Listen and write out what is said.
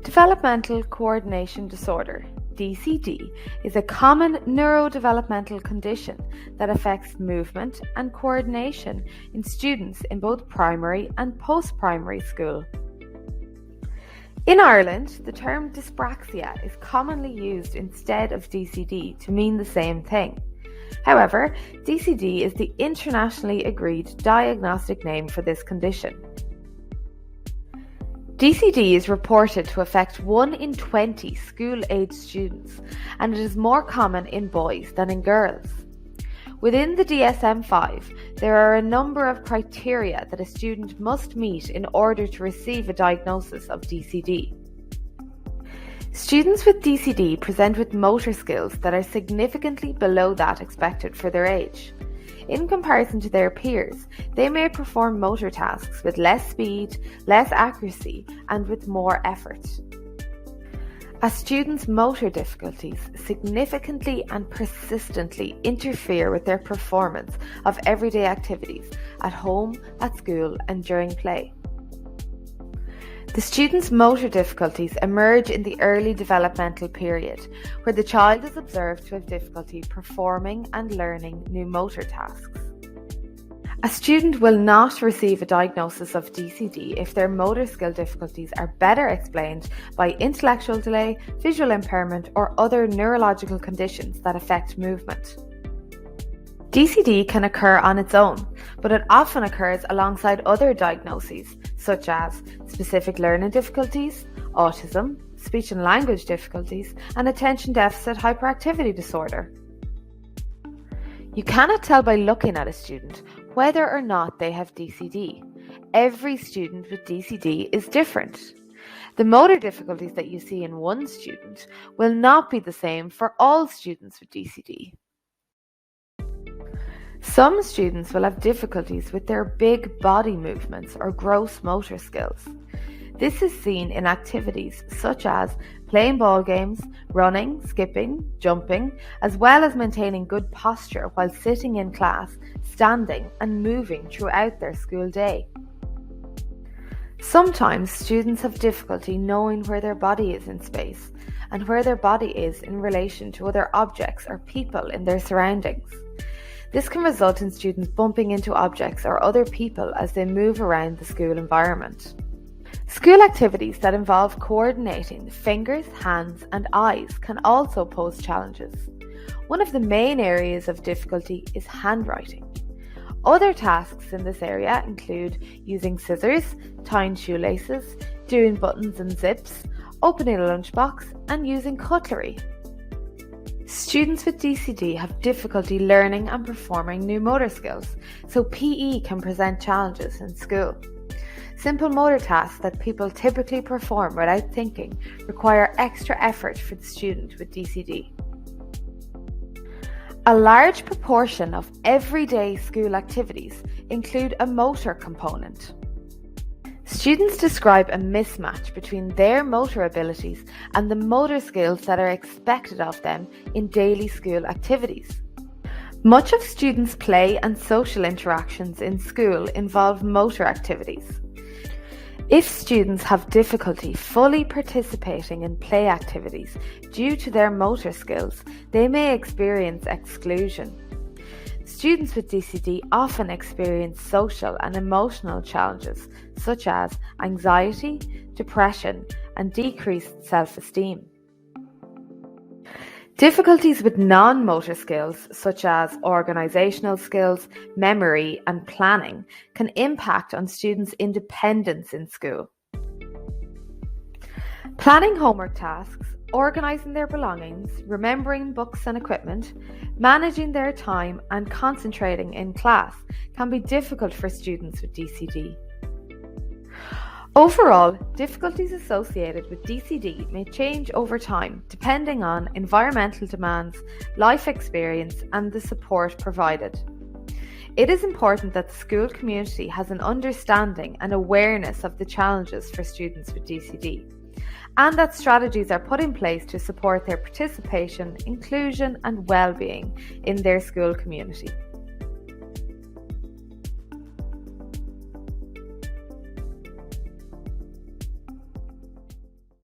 Developmental coordination disorder, DCD, is a common neurodevelopmental condition that affects movement and coordination in students in both primary and post-primary school. In Ireland, the term dyspraxia is commonly used instead of DCD to mean the same thing. However, DCD is the internationally agreed diagnostic name for this condition. DCD is reported to affect 1 in 20 school-aged students, and it is more common in boys than in girls. Within the DSM-5, there are a number of criteria that a student must meet in order to receive a diagnosis of DCD. Students with DCD present with motor skills that are significantly below that expected for their age. In comparison to their peers, they may perform motor tasks with less speed, less accuracy, and with more effort. A student's motor difficulties significantly and persistently interfere with their performance of everyday activities at home, at school, and during play. The student's motor difficulties emerge in the early developmental period, where the child is observed to have difficulty performing and learning new motor tasks. A student will not receive a diagnosis of DCD if their motor skill difficulties are better explained by intellectual delay, visual impairment, or other neurological conditions that affect movement. DCD can occur on its own, but it often occurs alongside other diagnoses, such as specific learning difficulties, autism, speech and language difficulties, and attention deficit hyperactivity disorder. You cannot tell by looking at a student whether or not they have DCD. Every student with DCD is different. The motor difficulties that you see in one student will not be the same for all students with DCD. Some students will have difficulties with their big body movements or gross motor skills. This is seen in activities such as playing ball games, running, skipping, jumping, as well as maintaining good posture while sitting in class, standing, and moving throughout their school day. Sometimes students have difficulty knowing where their body is in space and where their body is in relation to other objects or people in their surroundings. This can result in students bumping into objects or other people as they move around the school environment. School activities that involve coordinating the fingers, hands, and eyes can also pose challenges. One of the main areas of difficulty is handwriting. Other tasks in this area include using scissors, tying shoelaces, doing buttons and zips, opening a lunchbox, and using cutlery. Students with DCD have difficulty learning and performing new motor skills, so PE can present challenges in school. Simple motor tasks that people typically perform without thinking require extra effort for the student with DCD. A large proportion of everyday school activities include a motor component. Students describe a mismatch between their motor abilities and the motor skills that are expected of them in daily school activities. Much of students' play and social interactions in school involve motor activities. If students have difficulty fully participating in play activities due to their motor skills, they may experience exclusion. Students with DCD often experience social and emotional challenges such as anxiety, depression, and decreased self-esteem. Difficulties with non-motor skills such as organisational skills, memory, and planning can impact on students' independence in school. Planning homework tasks, organising their belongings, remembering books and equipment, managing their time, and concentrating in class can be difficult for students with DCD. Overall, difficulties associated with DCD may change over time depending on environmental demands, life experience, and the support provided. It is important that the school community has an understanding and awareness of the challenges for students with DCD, and that strategies are put in place to support their participation, inclusion, and well-being in their school community.